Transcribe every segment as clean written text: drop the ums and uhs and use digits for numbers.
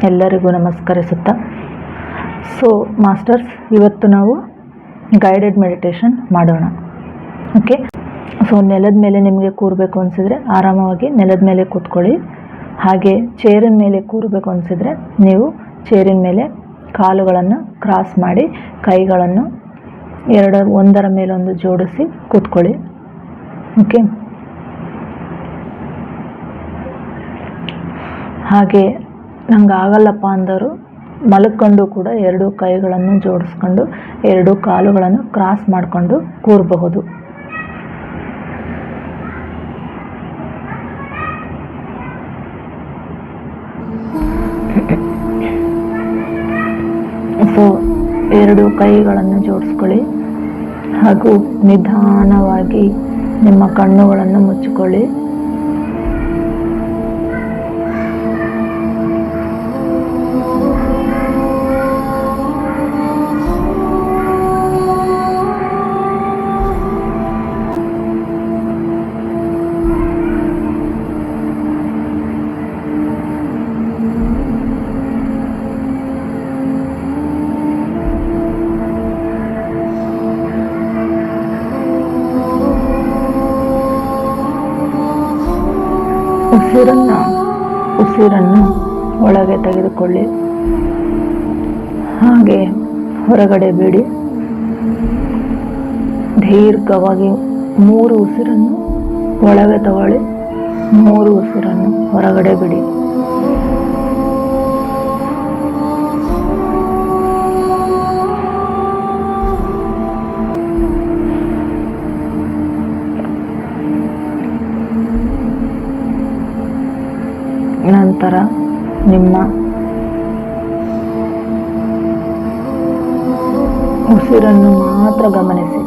ಎಲ್ಲರಿಗೂ ನಮಸ್ಕರಿಸುತ್ತಾ. ಮಾಸ್ಟರ್ಸ್, ಇವತ್ತು ನಾವು ಗೈಡೆಡ್ ಮೆಡಿಟೇಷನ್ ಮಾಡೋಣ. ಓಕೆ. ನೆಲದ ಮೇಲೆ ನಿಮಗೆ ಕೂರಬೇಕು ಅನಿಸಿದರೆ ಆರಾಮವಾಗಿ ನೆಲದ ಮೇಲೆ ಕೂತ್ಕೊಳ್ಳಿ. ಹಾಗೆ ಚೇರಿನ ಮೇಲೆ ಕೂರಬೇಕು ಅನಿಸಿದರೆ ನೀವು ಚೇರಿನ ಮೇಲೆ ಕಾಲುಗಳನ್ನು ಕ್ರಾಸ್ ಮಾಡಿ ಕೈಗಳನ್ನು ಒಂದರ ಮೇಲೊಂದು ಜೋಡಿಸಿ ಕೂತ್ಕೊಳ್ಳಿ. ಓಕೆ. ಹಾಗೆ ನಂಗೆ ಆಗಲ್ಲಪ್ಪ ಅಂದರು ಮಲ್ಕೊಂಡು ಕೂಡ ಎರಡು ಕೈಗಳನ್ನು ಜೋಡಿಸ್ಕೊಂಡು ಎರಡು ಕಾಲುಗಳನ್ನು ಕ್ರಾಸ್ ಮಾಡಿಕೊಂಡು ಕೂರಬಹುದು. ಎರಡು ಕೈಗಳನ್ನು ಜೋಡಿಸ್ಕೊಳ್ಳಿ ಹಾಗೂ ನಿಧಾನವಾಗಿ ನಿಮ್ಮ ಕಣ್ಣುಗಳನ್ನು ಮುಚ್ಚಿಕೊಳ್ಳಿ. ಉಸಿರನ್ನು ಒಳಗೆ ತೆಗೆದುಕೊಳ್ಳಿ, ಹಾಗೆ ಹೊರಗಡೆ ಬಿಡಿ. ದೀರ್ಘವಾಗಿ 3 ಉಸಿರನ್ನು ಒಳಗೆ ತಗೊಳ್ಳಿ, 3 ಉಸಿರನ್ನು ಹೊರಗಡೆ ಬಿಡಿ. ನಂತರ ನಿಮ್ಮ ಉಸಿರನ್ನು ಮಾತ್ರ ಗಮನಿಸಿ.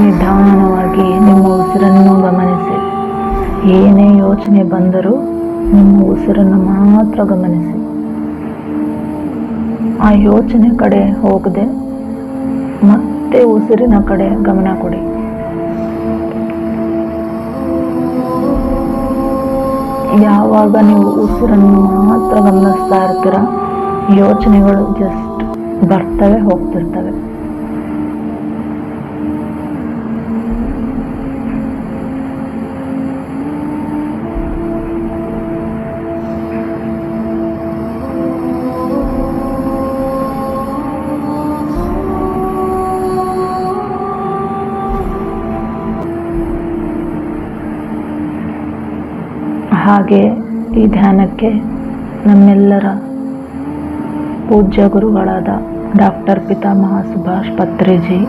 ನಿಧಾನವಾಗಿ ನಿಮ್ಮ ಉಸಿರನ್ನು ಗಮನಿಸಿ. ಏನೇ ಯೋಚನೆ ಬಂದರೂ ನಿಮ್ಮ ಉಸಿರನ್ನು ಮಾತ್ರ ಗಮನಿಸಿ. ಆ ಯೋಚನೆ ಕಡೆ ಹೋಗದೆ ಮತ್ತೆ ಉಸಿರಿನ ಕಡೆ ಗಮನ ಕೊಡಿ. ಯಾವಾಗ ನೀವು ಉಸಿರನ್ನು ಮಾತ್ರ ಗಮನಿಸ್ತಾ ಇರ್ತೀರ, ಯೋಚನೆಗಳು ಜಸ್ಟ್ ಬರ್ತವೆ ಹೋಗ್ತಿರ್ತವೆ. ಹಾಗೆ ಈ ಧ್ಯಾನಕ್ಕೆ ನಮ್ಮೆಲ್ಲರ ಪೂಜ್ಯ ಗುರುಗಳಾದ ಡಾಕ್ಟರ್ ಪಿತಾಮಹ ಸುಭಾಷ್ ಪತ್ರಿಜಿ,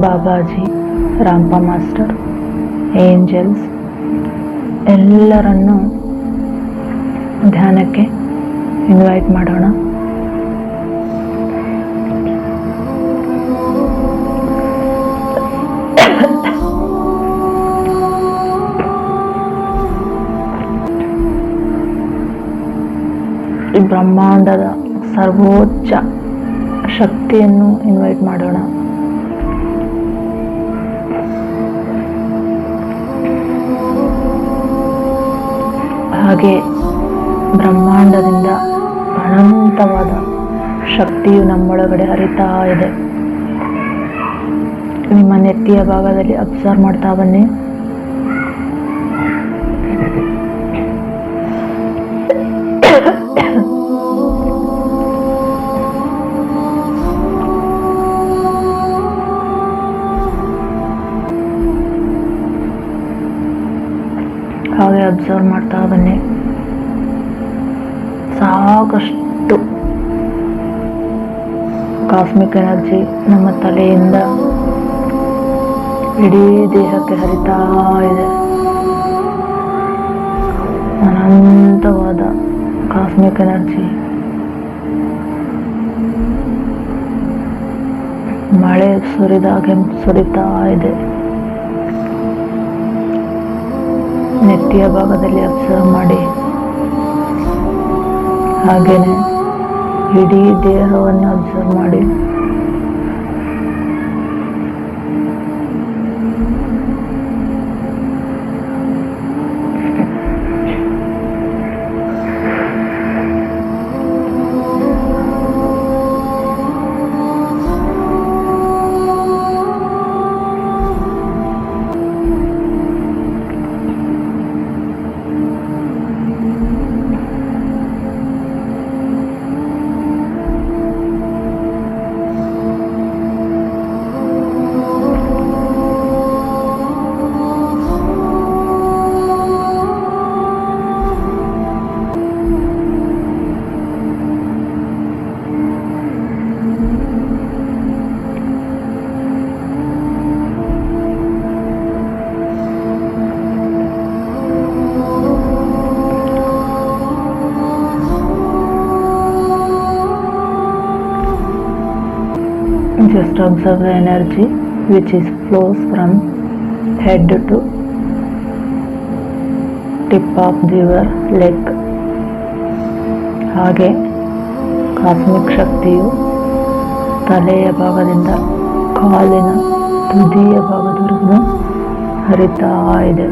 ಬಾಬಾಜಿ, ರಾಂಪ ಮಾಸ್ಟರ್, ಏಂಜಲ್ಸ್ ಎಲ್ಲರನ್ನು ಧ್ಯಾನಕ್ಕೆ ಇನ್ವೈಟ್ ಮಾಡೋಣ. ಈ ಬ್ರಹ್ಮಾಂಡದ ಸರ್ವೋಚ್ಚ ಶಕ್ತಿಯನ್ನು ಇನ್ವೈಟ್ ಮಾಡೋಣ. ಹಾಗೆ ಬ್ರಹ್ಮಾಂಡದಿಂದ ಅನಂತವಾದ ಶಕ್ತಿಯು ನಮ್ಮೊಳಗಡೆ ಹರಿತಾ ಇದೆ. ನಿಮ್ಮ ನೆತ್ತಿಯ ಭಾಗದಲ್ಲಿ ಅಬ್ಸರ್ವ್ ಮಾಡ್ತಾ ಬನ್ನಿ. ಹಾಗೆ ಅಬ್ಸರ್ವ್ ಮಾಡ್ತಾ ಬನ್ನಿ. ಸಾಕಷ್ಟು ಕಾಸ್ಮಿಕ್ ಎನರ್ಜಿ ನಮ್ಮ ತಲೆಯಿಂದ ಇಡೀ ದೇಹಕ್ಕೆ ಹರಿತಾ ಇದೆ. ಅನಂತವಾದ ಕಾಸ್ಮಿಕ್ ಎನರ್ಜಿ ಮಳೆ ಸುರಿದಾಗೆ ಸುರಿತಾ ಇದೆ. ನೆತ್ತಿಯ ಭಾಗದಲ್ಲಿ ಅಬ್ಸರ್ವ್ ಮಾಡಿ. ಹಾಗೇನೆ ಇಡೀ ದೇಹವನ್ನು ಅಬ್ಸರ್ವ್ ಮಾಡಿ. Just observe the energy which is flows from head to tip of your leg. ಹಾಗೆ ಕಾಸ್ಮಿಕ್ ಶಕ್ತಿಯು ತಲೆಯ ಭಾಗದಿಂದ ಕಾಲಿನ ತುದಿಯ ಭಾಗದವರೆಗೂ ಹರಿತಾ ಇದೆ.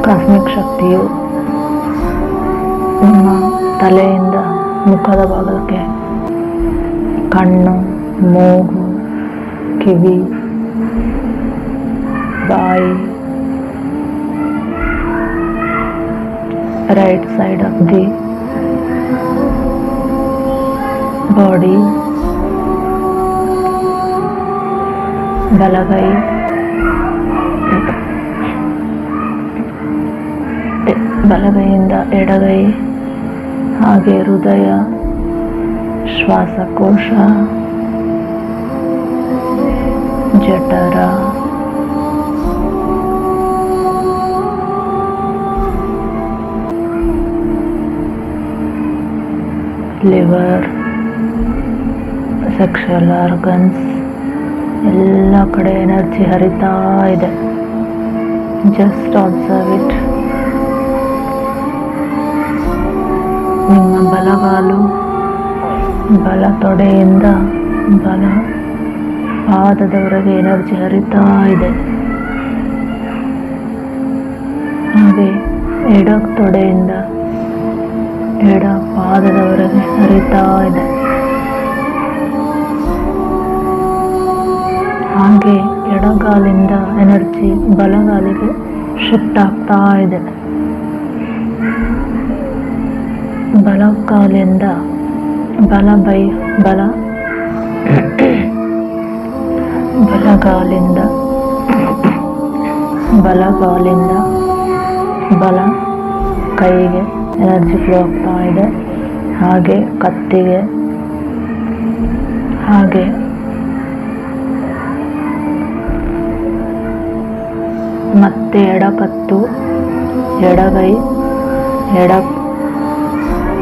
ಕಾಸ್ಮಿಕ್ ಶಕ್ತಿಯು ನಿಮ್ಮ ತಲೆಯಿಂದ ಮುಖದ ಭಾಗಕ್ಕೆ ಕಣ್ಣು, ಮೂಗು, ಕಿವಿ, ಬಾಯಿ, right side of the body, ಬಲಗೈ, ಬಲಗೈಯಿಂದ ಎಡಗೈ, ಹಾಗೆ ಹೃದಯ, ಶ್ವಾಸಕೋಶ, ಜಠರ, ಲಿವರ್, ಸೆಕ್ಷುವಲ್ ಆರ್ಗನ್ಸ್ ಎಲ್ಲ ಕಡೆ ಎನರ್ಜಿ ಹರಿತಾ ಇದೆ. Just observe it. ನಿಮ್ಮ ಬಲಗಾಲು, ಬಲ ತೊಡೆಯಿಂದ ಬಲ ಪಾದದವರೆಗೆ ಎನರ್ಜಿ ಹರಿತಾ ಇದೆ. ಹಾಗೆ ಎಡ ತೊಡೆಯಿಂದ ಎಡ ಪಾದದವರೆಗೆ ಹರಿತಾ ಇದೆ. ಹಾಗೆ ಎಡಗಾಲಿಂದ ಎನರ್ಜಿ ಬಲಗಾಲಿಗೆ ಶಿಫ್ಟ್ ಆಗ್ತಾ ಇದೆ. ಬಲಗಾಲಿಂದ ಬಲಗಾಲಿಂದ ಬಲ ಕೈಗೆ ಎನರ್ಜಿ ಫ್ಲೋ ಆಗ್ತಾ ಇದೆ. ಹಾಗೆ ಕತ್ತಿಗೆ, ಹಾಗೆ ಮತ್ತೆ ಎಡಕತ್ತು, ಎಡಗೈ, ಎಡ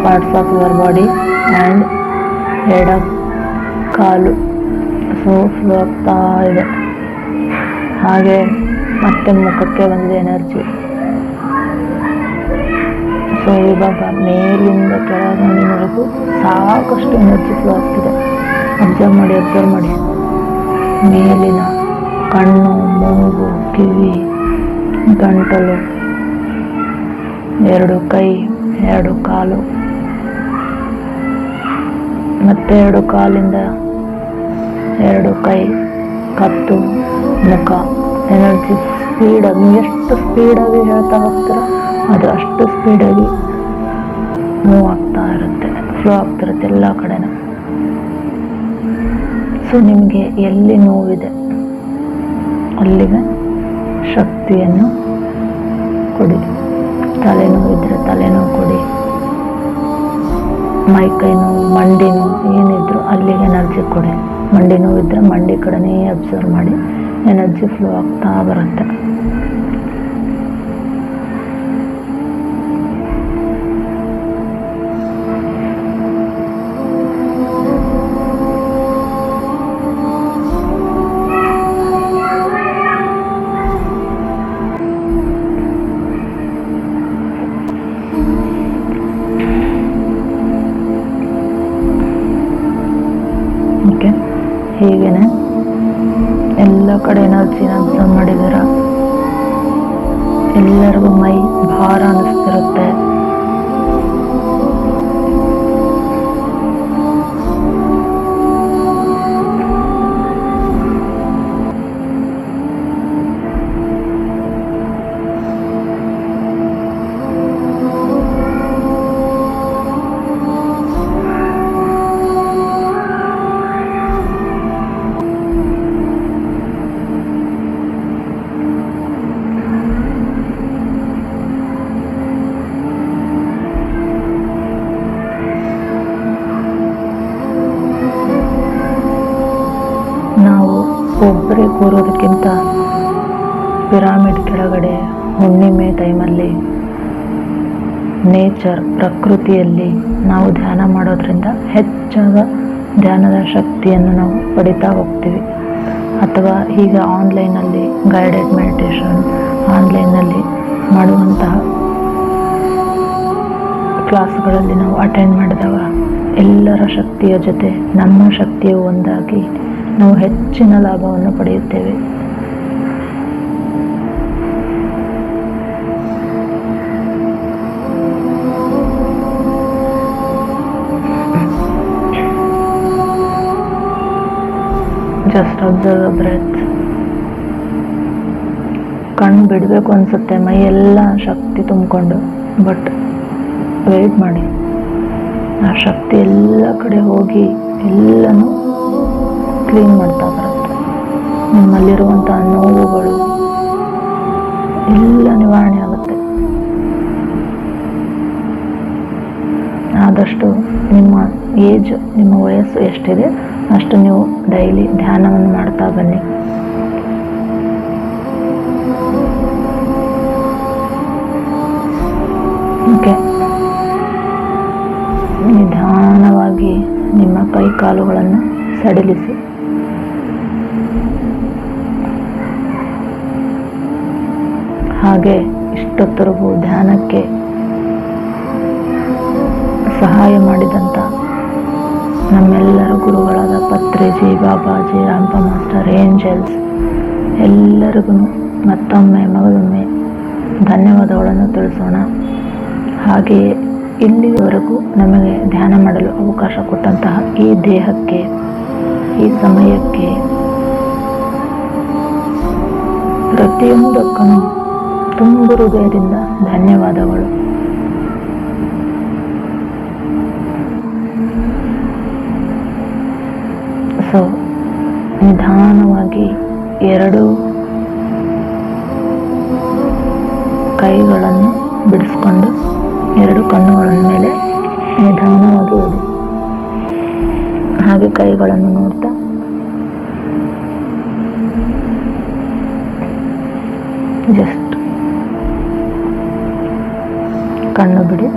parts of your body and ಎಡ ಕಾಲು ಫ್ಲೋ ಆಗ್ತಾ ಇದೆ. ಹಾಗೆ ಮತ್ತೆ ಮುಖಕ್ಕೆ ಬಂದಿದೆ ಎನರ್ಜಿ. ಸೊ ಇವಾಗ ಮೇಲಿಂದ ಕೆಳಗಿನವರೆಗೂ ಸಾಕಷ್ಟು ಎನರ್ಜಿ ಫ್ಲೋ ಆಗ್ತಿದೆ. ಅಬ್ಸರ್ವ್ ಮಾಡಿ. ಮೇಲಿನ ಕಣ್ಣು, ಮೂಗು, ಕಿವಿ, ಗಂಟಲು, ಎರಡು ಕೈ, ಎರಡು ಕಾಲು, ಮತ್ತೆ ಎರಡು ಕಾಲಿಂದ ಎರಡು ಕೈ, ಕತ್ತು, ಮುಖ. ಎನರ್ಜಿ ಸ್ಪೀಡಾಗಿ, ಎಷ್ಟು ಸ್ಪೀಡಾಗಿ ಹೇಳ್ತಾ ಹೋಗ್ತೀರ ಅದು ಅಷ್ಟು ಸ್ಪೀಡಾಗಿ ಮೂವ್ ಆಗ್ತಾ ಇರುತ್ತೆ, ಫ್ಲೋ ಆಗ್ತಿರುತ್ತೆ ಎಲ್ಲ ಕಡೆನೂ. ಸೊ ನಿಮಗೆ ಎಲ್ಲಿ ನೋವಿದೆ ಅಲ್ಲಿಗೆ ಶಕ್ತಿಯನ್ನು ಕೊಡಿ. ತಲೆನೋವಿದ್ರೆ ತಲೆನೋವು ಕೊಡಿ. ಮೈಕೈ ನೋವು, ಮಂಡಿ ನೋವು ಏನಿದ್ರು ಅಲ್ಲಿಗೆ ಎನರ್ಜಿ ಕೊಡಿ. ಮಂಡಿ ನೋವಿದ್ರೆ ಮಂಡಿ ಕಡೆನೇ ಅಬ್ಸರ್ವ್ ಮಾಡಿ. ಎನರ್ಜಿ ಫ್ಲೋ ಆಗ್ತಾ ಬರುತ್ತೆ. ಓಕೆ, ಹೀಗೇನೆ ಎಲ್ಲ ಕಡೆ ಎನರ್ಜಿನ ಅಬ್ಸರ್ವ್ ಮಾಡಿದ್ದೀರ. ಎಲ್ಲರಿಗೂ ಮೈ ಭಾರ ಅನ್ನಿಸ್ತಿರುತ್ತೆ. ನಾವು ಒಬ್ಬರೇ ಕೂರೋದಕ್ಕಿಂತ ಪಿರಾಮಿಡ್ ಕೆಳಗಡೆ ಹುಣ್ಣಿಮೆ ಟೈಮಲ್ಲಿ ನೇಚರ್ ಪ್ರಕೃತಿಯಲ್ಲಿ ನಾವು ಧ್ಯಾನ ಮಾಡೋದ್ರಿಂದ ಹೆಚ್ಚಾದ ಧ್ಯಾನದ ಶಕ್ತಿಯನ್ನು ನಾವು ಪಡಿತಾ ಹೋಗ್ತೀವಿ. ಅಥವಾ ಈಗ ಆನ್ಲೈನಲ್ಲಿ ಗೈಡೆಡ್ ಮೆಡಿಟೇಷನ್ ಆನ್ಲೈನಲ್ಲಿ ಮಾಡುವಂತಹ ಕ್ಲಾಸ್ಗಳಲ್ಲಿ ನಾವು ಅಟೆಂಡ್ ಮಾಡಿದಾಗ ಎಲ್ಲರ ಶಕ್ತಿಯ ಜೊತೆ ನಮ್ಮ ಶಕ್ತಿಯು ಒಂದಾಗಿ ನಾವು ಹೆಚ್ಚಿನ ಲಾಭವನ್ನು ಪಡೆಯುತ್ತೇವೆ. Just observe the breath. ಕಣ್ಣು ಬಿಡಬೇಕು ಅನಿಸುತ್ತೆ, ಮೈ ಎಲ್ಲ ಶಕ್ತಿ ತುಂಬಿಕೊಂಡು. ಬಟ್ ವೆಯ್ಟ್ ಮಾಡಿ, ಆ ಶಕ್ತಿ ಎಲ್ಲ ಕಡೆ ಹೋಗಿ ಎಲ್ಲನೂ ಕ್ಲೀನ್ ಮಾಡ್ತಾ ಬರುತ್ತೆ. ನಿಮ್ಮಲ್ಲಿರುವಂಥ ನೋವುಗಳು ಎಲ್ಲ ನಿವಾರಣೆ ಆಗುತ್ತೆ. ಆದಷ್ಟು ನಿಮ್ಮ ಏಜ್, ನಿಮ್ಮ ವಯಸ್ಸು ಎಷ್ಟಿದೆ ಅಷ್ಟು ನೀವು ಡೈಲಿ ಧ್ಯಾನವನ್ನು ಮಾಡ್ತಾ ಬನ್ನಿ. ಓಕೆ, ನಿಧಾನವಾಗಿ ನಿಮ್ಮ ಕೈ ಕಾಲುಗಳನ್ನು ಸಡಿಲಿಸಿ. ಹಾಗೆ ಇಷ್ಟೊತ್ತರೆಗೂ ಧ್ಯಾನಕ್ಕೆ ಸಹಾಯ ಮಾಡಿದಂಥ ನಮ್ಮೆಲ್ಲರ ಗುರುಗಳಾದ ಪತ್ರಿಜಿ, ಬಾಬಾಜಿ, ರಾಂಪ ಮಾಸ್ಟರ್, ಏಂಜಲ್ಸ್ ಎಲ್ಲರಿಗೂ ಮತ್ತೊಮ್ಮೆ ಧನ್ಯವಾದಗಳನ್ನು ತಿಳಿಸೋಣ. ಹಾಗೆಯೇ ಇಲ್ಲಿವರೆಗೂ ನಮಗೆ ಧ್ಯಾನ ಮಾಡಲು ಅವಕಾಶ ಕೊಟ್ಟಂತಹ ಈ ದೇಹಕ್ಕೆ, ಈ ಸಮಯಕ್ಕೆ, ಪ್ರತಿಯೊಂದಕ್ಕೂ ತುಂಬ ಹೃದಯದಿಂದ ಧನ್ಯವಾದಗಳು. ಸೊ ನಿಧಾನವಾಗಿ ಎರಡು ಕೈಗಳನ್ನು ಬಿಡಿಸ್ಕೊಂಡು ಎರಡು ಕಣ್ಣುಗಳ ಮೇಲೆ ನಿಧಾನವಾಗಿ ಇಡಿ. ಹಾಗೆ ಕೈಗಳನ್ನು ನೋಡ್ತಾ ಜಸ್ಟ್ ಕಣ್ಣು ಬಿಡಿ.